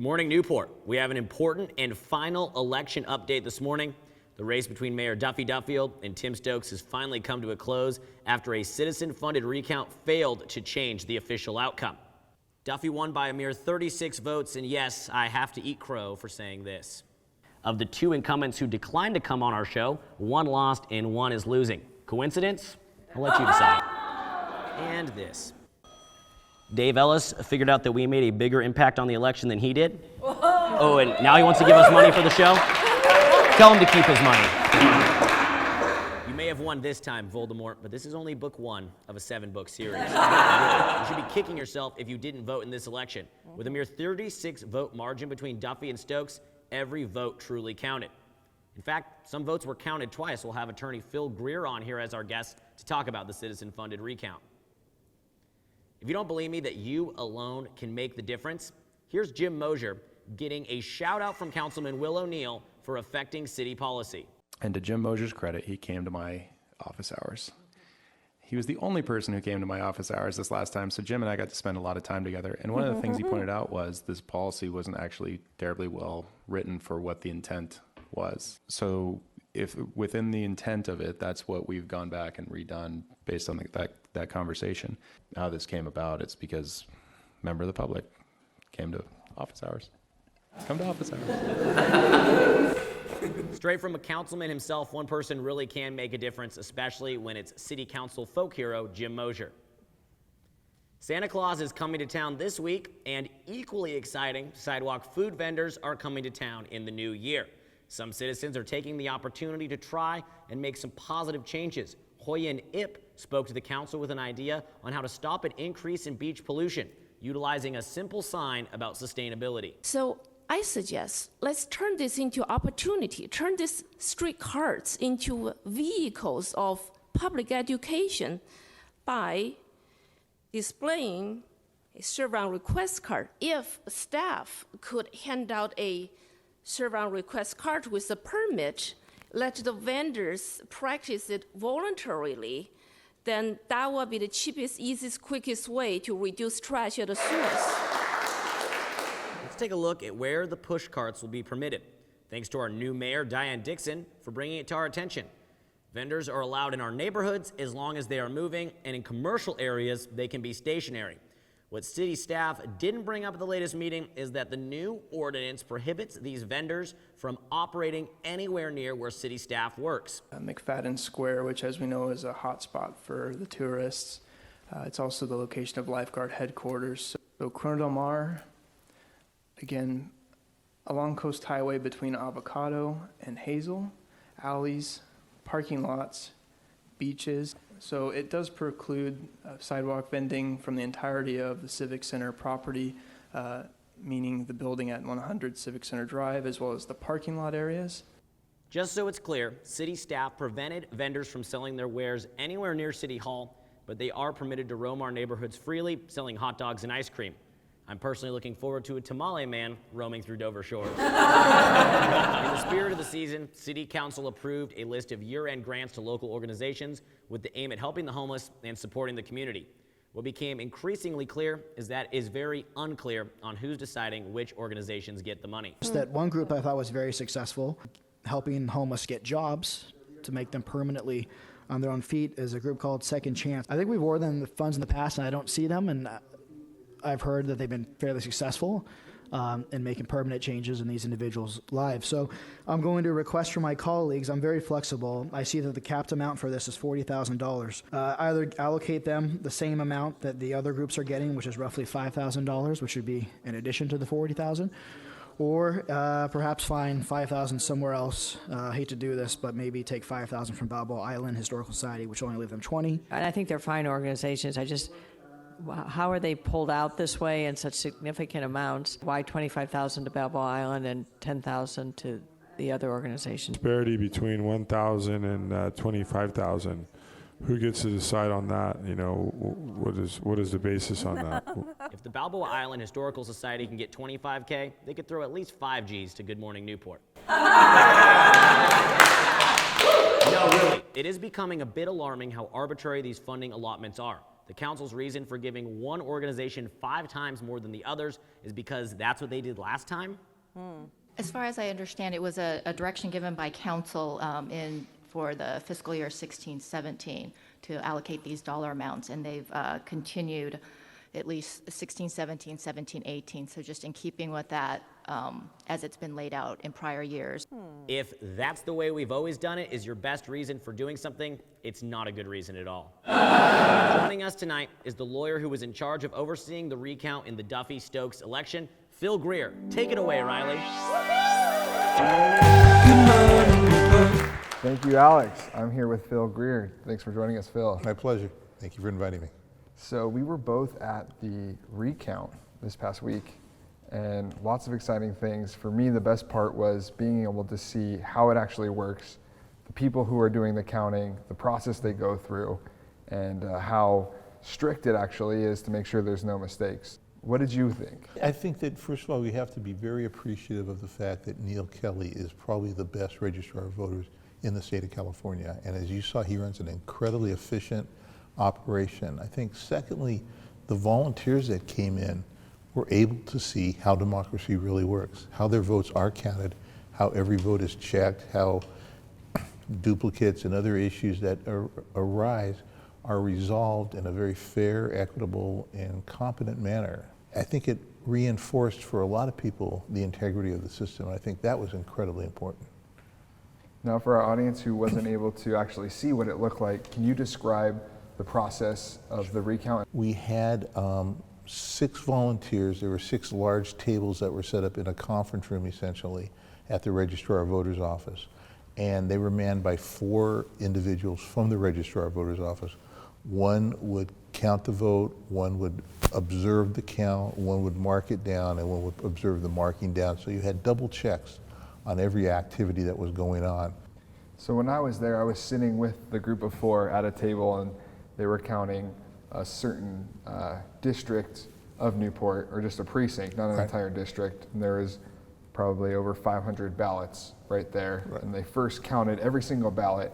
Morning Newport. We have an important and final election update this morning. The race between Mayor Duffy Duffield and Tim Stokes has finally come to a close after a citizen-funded recount failed to change the official outcome. Duffy won by a mere 36 votes, and yes, I have to eat crow for saying this. Of the two incumbents who declined to come on our show, one lost and one is losing. Coincidence? I'll let you decide. And this. Dave Ellis figured out that we made a bigger impact on the election than he did. Oh, and now he wants to give us money for the show? Tell him to keep his money. You may have won this time, Voldemort, but this is only book one of a 7-book series. You should be kicking yourself if you didn't vote in this election. With a mere 36-vote margin between Duffy and Stokes, every vote truly counted. In fact, some votes were counted twice. We'll have attorney Phil Greer on here as our guest to talk about the citizen-funded recount. If you don't believe me that you alone can make the difference, here's Jim Mosier getting a shout out from Councilman Will O'Neill for affecting city policy. And to Jim Mosier's credit, he came to my office hours. He was the only person who came to my office hours this last time, so Jim and I got to spend a lot of time together. And one of the things he pointed out was this policy wasn't actually terribly well written for what the intent was. So if within the intent of it, that's what we've gone back and redone based on that conversation. How this came about, it's because a member of the public came to office hours. Come to office hours. Straight from a councilman himself, one person really can make a difference, especially when it's city council folk hero Jim Mosier. Santa Claus is coming to town this week, and equally exciting, sidewalk food vendors are coming to town in the new year. Some citizens are taking the opportunity to try and make some positive changes. Hoyen Ip spoke to the council with an idea on how to stop an increase in beach pollution, utilizing a simple sign about sustainability. So I suggest let's turn this into opportunity, turn these street carts into vehicles of public education by displaying a serve-on request card. If staff could hand out a serve-on request card with a permit, let the vendors practice it voluntarily, then that will be the cheapest, easiest, quickest way to reduce trash at the source. Let's take a look at where the push carts will be permitted. Thanks to our new mayor, Diane Dixon, for bringing it to our attention. Vendors are allowed in our neighborhoods as long as they are moving, and in commercial areas, they can be stationary. What city staff didn't bring up at the latest meeting is that the new ordinance prohibits these vendors from operating anywhere near where city staff works. McFadden Square, which as we know is a hotspot for the tourists. It's also the location of lifeguard headquarters. So Corona Del Mar, again, along Coast Highway between Avocado and Hazel, alleys, parking lots, beaches. So it does preclude sidewalk vending from the entirety of the Civic Center property, meaning the building at 100 Civic Center Drive, as well as the parking lot areas. Just so it's clear, city staff prevented vendors from selling their wares anywhere near City Hall, but they are permitted to roam our neighborhoods freely, selling hot dogs and ice cream. I'm personally looking forward to a tamale man roaming through Dover Shores. In the spirit of the season, City Council approved a list of year-end grants to local organizations with the aim at helping the homeless and supporting the community. What became increasingly clear is that it is very unclear on who's deciding which organizations get the money. That one group I thought was very successful, helping homeless get jobs to make them permanently on their own feet, is a group called Second Chance. I think we've awarded them the funds in the past, and I don't see them, and I've heard that they've been fairly successful in making permanent changes in these individuals' lives. So I'm going to request from my colleagues, I'm very flexible. I see that the capped amount for this is $40,000. Either allocate them the same amount that the other groups are getting, which is roughly $5,000, which would be in addition to the $40,000, or perhaps find $5,000 somewhere else. I hate to do this, but maybe take $5,000 from Balboa Island Historical Society, which only leave them $20,000. And I think they're fine organizations. How are they pulled out this way in such significant amounts? Why $25,000 to Balboa Island and $10,000 to the other organizations? Disparity between $1,000 and $25,000. Who gets to decide on that? You know, what is the basis on that? If the Balboa Island Historical Society can get $25K, they could throw at least 5 Gs to Good Morning Newport. No, really, it is becoming a bit alarming how arbitrary these funding allotments are. The council's reason for giving one organization 5 times more than the others is because that's what they did last time? As far as I understand, it was a direction given by council for the fiscal year 16-17 to allocate these dollar amounts, and they've continued at least 16-17, 17-18. So just in keeping with that, as it's been laid out in prior years. If that's the way we've always done it is your best reason for doing something, it's not a good reason at all. Joining us tonight is the lawyer who was in charge of overseeing the recount in the Duffy-Stokes election, Phil Greer. Take it away, Riley. Thank you, Alex. I'm here with Phil Greer. Thanks for joining us, Phil. My pleasure. Thank you for inviting me. So we were both at the recount this past week, and lots of exciting things. For me, the best part was being able to see how it actually works, the people who are doing the counting, the process they go through, and how strict it actually is to make sure there's no mistakes. What did you think? I think that, first of all, we have to be very appreciative of the fact that Neil Kelly is probably the best registrar of voters in the state of California. And as you saw, he runs an incredibly efficient operation. I think, secondly, the volunteers that came in were able to see how democracy really works, how their votes are counted, how every vote is checked, how duplicates and other issues that arise are resolved in a very fair, equitable, and competent manner. I think it reinforced for a lot of people the integrity of the system. I think that was incredibly important. Now, for our audience who wasn't able to actually see what it looked like, can you describe the process of the recount? We had 6 volunteers. There were 6 large tables that were set up in a conference room, essentially, at the Registrar of Voters' office. And they were manned by 4 individuals from the Registrar of Voters' office. One would count the vote, one would observe the count, one would mark it down, and one would observe the marking down. So you had double checks on every activity that was going on. So when I was there, I was sitting with the group of 4 at a table, and they were counting a certain district of Newport, or just a precinct, not an entire district. And there was probably over 500 ballots right there. Right. And they first counted every single ballot.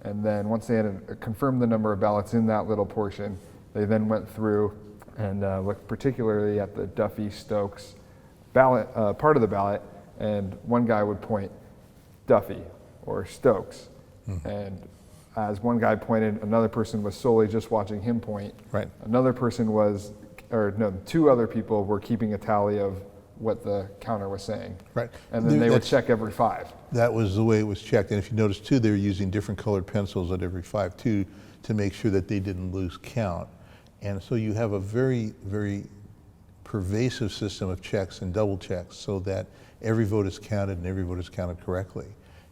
And then once they had confirmed the number of ballots in that little portion, they then went through and looked particularly at the Duffy-Stokes ballot, part of the ballot. And one guy would point Duffy or Stokes. And as one guy pointed, another person was solely just watching him point. Right. Another person was, or no, 2 other people were keeping a tally of what the counter was saying. Right. And then they would check every 5. That was the way it was checked. And if you notice too, they were using different colored pencils at every 5 too, to make sure that they didn't lose count. And so you have a very, very pervasive system of checks and double checks so that every vote is counted and every vote is counted correctly.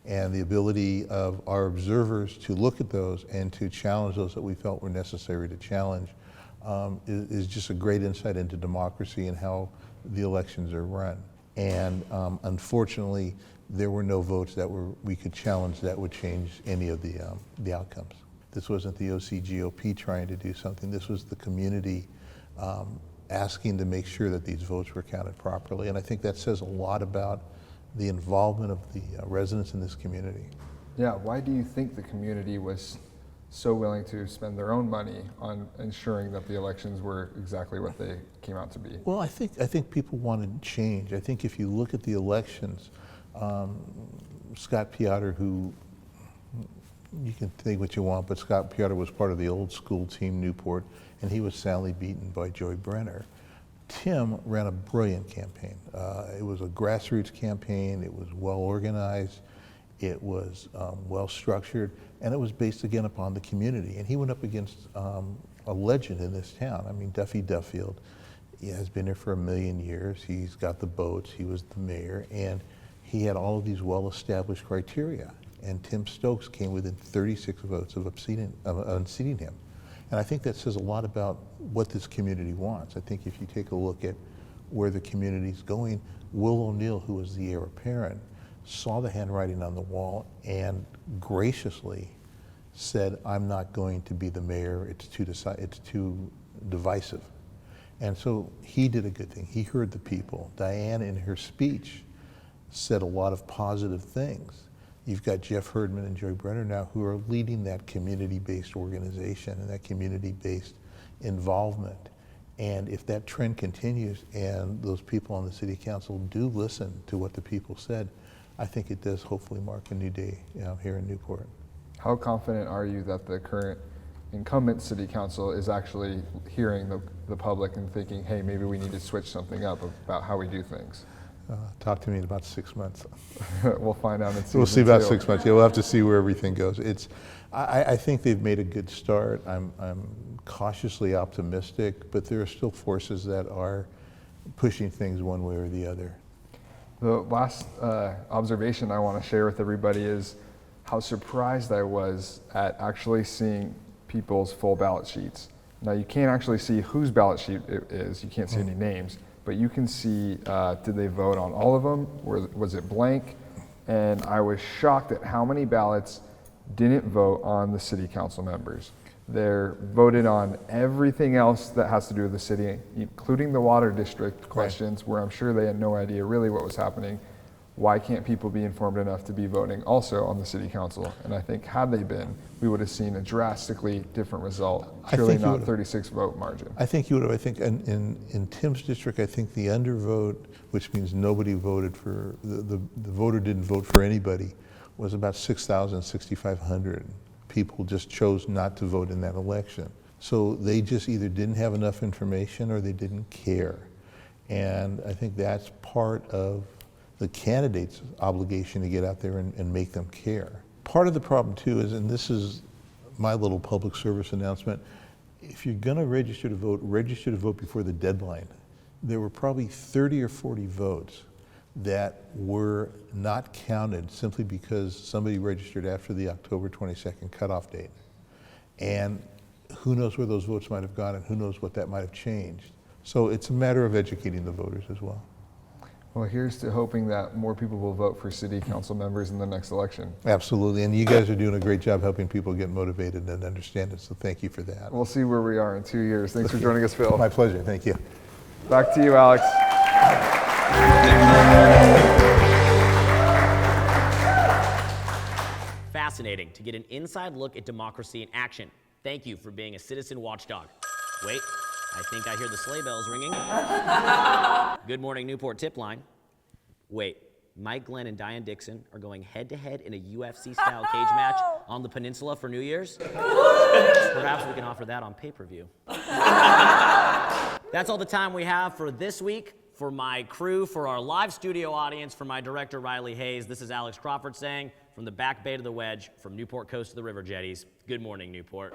And the ability of our observers to look at those and to challenge those that we felt were necessary to challenge is just a great insight into democracy and how the elections are run. And unfortunately, there were no votes that we could challenge that would change any of the outcomes. This wasn't the OCGOP trying to do something. This was the community asking to make sure that these votes were counted properly. And I think that says a lot about the involvement of the residents in this community. Yeah, why do you think the community was so willing to spend their own money on ensuring that the elections were exactly what they came out to be? Well, I think people wanted change. I think if you look at the elections, Scott Piotr, who, you can think what you want, but Scott Piotr was part of the old school team Newport, and he was soundly beaten by Joy Brenner. Tim ran a brilliant campaign. It was a grassroots campaign. It was well organized. It was well structured, and it was based again upon the community. And he went up against a legend in this town. I mean, Duffy Duffield, he has been here for 1,000,000 years. He's got the boats. He was the mayor, and he had all of these well-established criteria. And Tim Stokes came within 36 votes of unseating him. And I think that says a lot about what this community wants. I think if you take a look at where the community's going, Will O'Neill, who was the heir apparent, saw the handwriting on the wall and graciously said, "I'm not going to be the mayor. It's too divisive." And so he did a good thing. He heard the people. Diane, in her speech, said a lot of positive things. You've got Jeff Herdman and Joy Brenner now who are leading that community-based organization and that community-based involvement. And if that trend continues and those people on the city council do listen to what the people said, I think it does hopefully mark a new day here in Newport. How confident are you that the current incumbent city council is actually hearing the public and thinking, hey, maybe we need to switch something up about how we do things? Talk to me in about 6 months. We'll find out in season We'll see about 2. 6 months. Yeah, we'll have to see where everything goes. I think they've made a good start. I'm cautiously optimistic, but there are still forces that are pushing things one way or the other. The last observation I want to share with everybody is how surprised I was at actually seeing people's full ballot sheets. Now, you can't actually see whose ballot sheet it is. You can't see any names, but you can see, did they vote on all of them? Was it blank? And I was shocked at how many ballots didn't vote on the city council members. They're voted on everything else that has to do with the city, including the water district questions, where I'm sure they had no idea really what was happening. Why can't people be informed enough to be voting also on the city council? And I think had they been, we would have seen a drastically different result, surely not 36 vote margin. I think you would have. I think in Tim's district, I think the undervote, which means nobody voted for, the voter didn't vote for anybody, was about 6,500 people just chose not to vote in that election. So they just either didn't have enough information or they didn't care. And I think that's part of the candidate's obligation to get out there and make them care. Part of the problem too is, and this is my little public service announcement, if you're gonna register to vote before the deadline. There were probably 30 or 40 votes that were not counted simply because somebody registered after the October 22nd cutoff date. And who knows where those votes might have gone and who knows what that might have changed. So it's a matter of educating the voters as well. Well, here's to hoping that more people will vote for city council members in the next election. Absolutely, and you guys are doing a great job helping people get motivated and understand it, so thank you for that. We'll see where we are in 2 years. Thanks for joining us, Phil. My pleasure, thank you. Back to you, Alex. Fascinating to get an inside look at democracy in action. Thank you for being a citizen watchdog. Wait, I think I hear the sleigh bells ringing. Good morning, Newport tip line. Wait, Mike Glenn and Diane Dixon are going head-to-head in a UFC-style cage match on the peninsula for New Year's? Perhaps we can offer that on pay-per-view. That's all the time we have for this week. For my crew, for our live studio audience, for my director, Riley Hayes, this is Alex Crawford saying, from the back bay to the wedge, from Newport Coast to the river jetties, good morning, Newport.